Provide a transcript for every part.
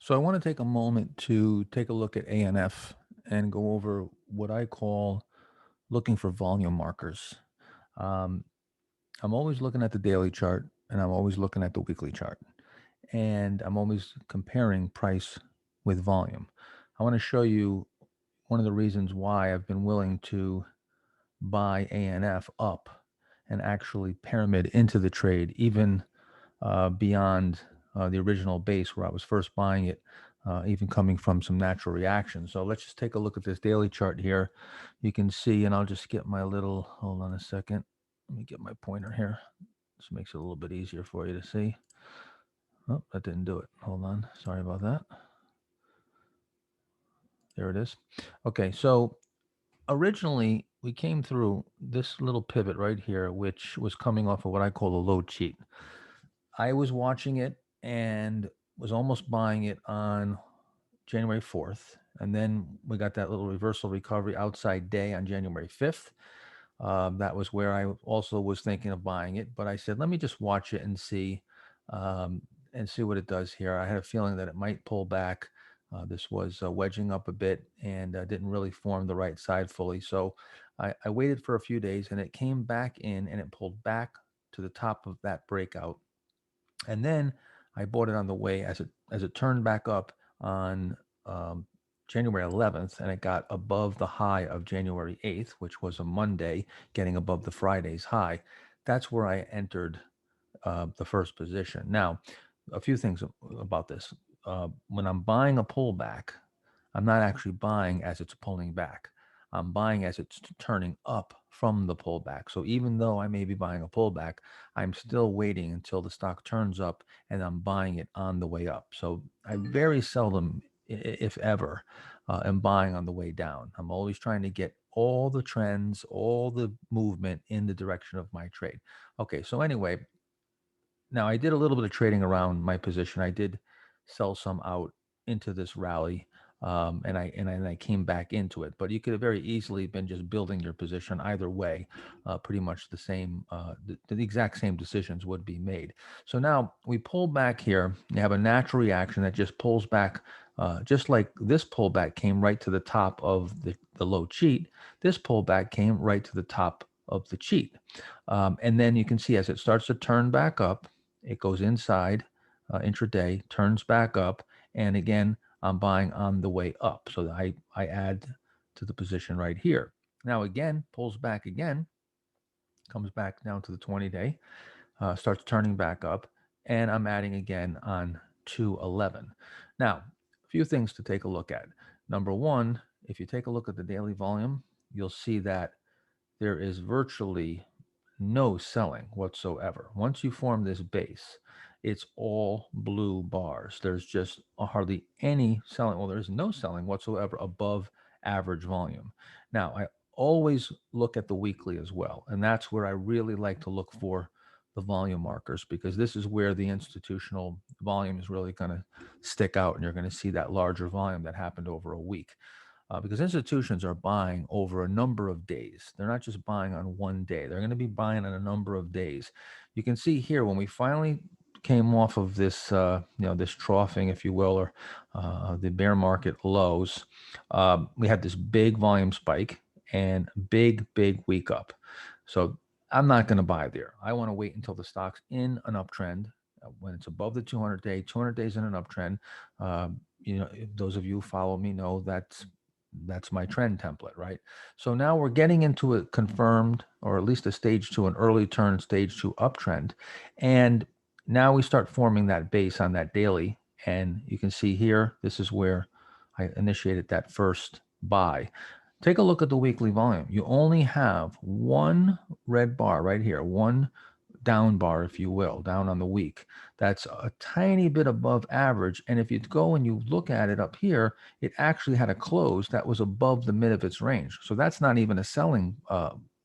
So I want to take a moment to take a look at ANF and go over what I call looking for volume markers. Um, I'm always looking at the daily chart and I'm always looking at the weekly chart. And I'm always comparing price with volume. I want to show you one of the reasons why I've been willing to buy ANF up and actually pyramid into the trade, even beyond the original base where I was first buying it, even coming from some natural reactions. So let's just take a look at this daily chart here. You can see, and I'll just get my little, hold on a second. Let me get my pointer here. This makes it a little bit easier for you to see. Oh, that didn't do it. Hold on. Sorry about that. There it is. Okay, so originally we came through this little pivot right here, which was coming off of what I call a low cheat. I was watching it and was almost buying it on January 4th. And then we got that little reversal recovery outside day on January 5th. That was where I also was thinking of buying it. But I said, let me just watch it um, and see what it does here. I had a feeling that it might pull back. This was wedging up a bit and didn't really form the right side fully. So I waited for a few days and it came back in and it pulled back to the top of that breakout, and then I bought it on the way as it turned back up on um, January 11th, and it got above the high of January 8th, which was a Monday, getting above the Friday's high. That's where I entered the first position. Now, a few things about this. When I'm buying a pullback, I'm not actually buying as it's pulling back. I'm buying as it's turning up from the pullback. So even though I may be buying a pullback, I'm still waiting until the stock turns up and I'm buying it on the way up. So I very seldom, if ever, am buying on the way down. I'm always trying to get all the trends, all the movement in the direction of my trade. Okay, so anyway, now I did a little bit of trading around my position. I did sell some out into this rally, and I came back into it. But you could have very easily been just building your position either way. Pretty much the same, the exact same decisions would be made. So now we pull back here. You have a natural reaction that just pulls back, just like this pullback came right to the top of the low cheat. This pullback came right to the top of the cheat. And then you can see as it starts to turn back up, it goes inside intraday, turns back up, and again, I'm buying on the way up. So I add to the position right here. Now again, pulls back again, comes back down to the 20-day, starts turning back up, and I'm adding again on 211. Now, a few things to take a look at. Number one, if you take a look at the daily volume, you'll see that there is virtually no selling whatsoever. Once you form this base, it's all blue bars. There's just hardly any selling. Well, there's no selling whatsoever above average volume. Now, I always look at the weekly as well. And that's where I really like to look for the volume markers, because this is where the institutional volume is really going to stick out. And you're going to see that larger volume that happened over a week, because institutions are buying over a number of days. They're not just buying on one day. They're going to be buying on a number of days. You can see here when we finally came off of this, this troughing, if you will, or the bear market lows, we had this big volume spike and big week up. So I'm not going to buy there. I want to wait until the stock's in an uptrend. When it's above the 200 days in an uptrend. Those of you who follow me know that's my trend template, right? So now we're getting into a confirmed, or at least a stage two, an early turn stage two uptrend. And now we start forming that base on that daily. And you can see here, this is where I initiated that first buy. Take a look at the weekly volume. You only have one red bar right here, one down bar, if you will, down on the week. That's a tiny bit above average. And if you go and you look at it up here, it actually had a close that was above the mid of its range. So that's not even a selling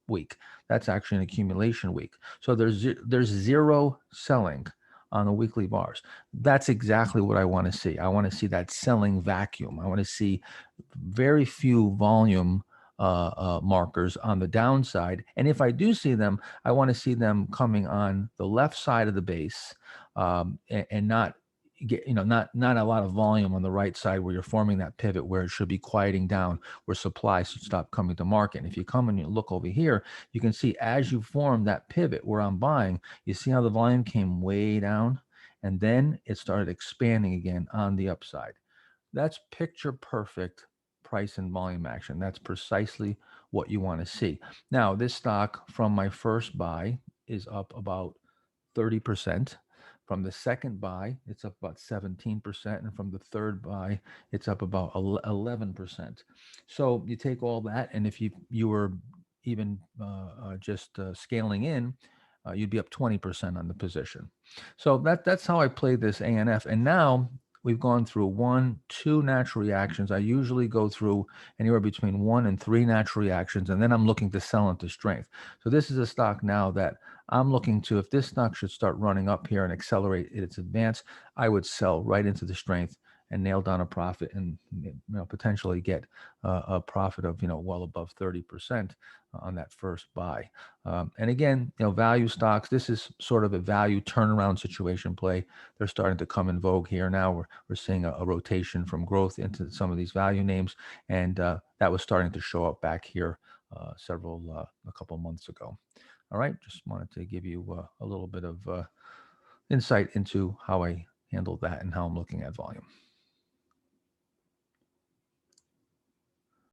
week. That's actually an accumulation week. So there's zero selling on the weekly bars. That's exactly what I want to see. I want to see that selling vacuum. I want to see very few volume markers on the downside. And if I do see them, I want to see them coming on the left side of the base, and not you get, not a lot of volume on the right side where you're forming that pivot where it should be quieting down, where supply should stop coming to market. And if you come and you look over here, you can see as you form that pivot where I'm buying, you see how the volume came way down and then it started expanding again on the upside. That's picture perfect price and volume action. That's precisely what you want to see. Now, this stock from my first buy is up about 30%. From the second buy, it's up about 17%. And from the third buy, it's up about 11%. So you take all that, and if you were even just scaling in, you'd be up 20% on the position. So that's how I play this ANF. And now we've gone through one, two natural reactions. I usually go through anywhere between one and three natural reactions, and then I'm looking to sell into strength. So this is a stock now that I'm looking to, if this stock should start running up here and accelerate its advance, I would sell right into the strength and nail down a profit and potentially get a profit of well above 30% on that first buy. And again, value stocks, this is sort of a value turnaround situation play. They're starting to come in vogue here now. We're seeing a rotation from growth into some of these value names, and that was starting to show up back here a couple months ago. All right, just wanted to give you a little bit of insight into how I handle that and how I'm looking at volume.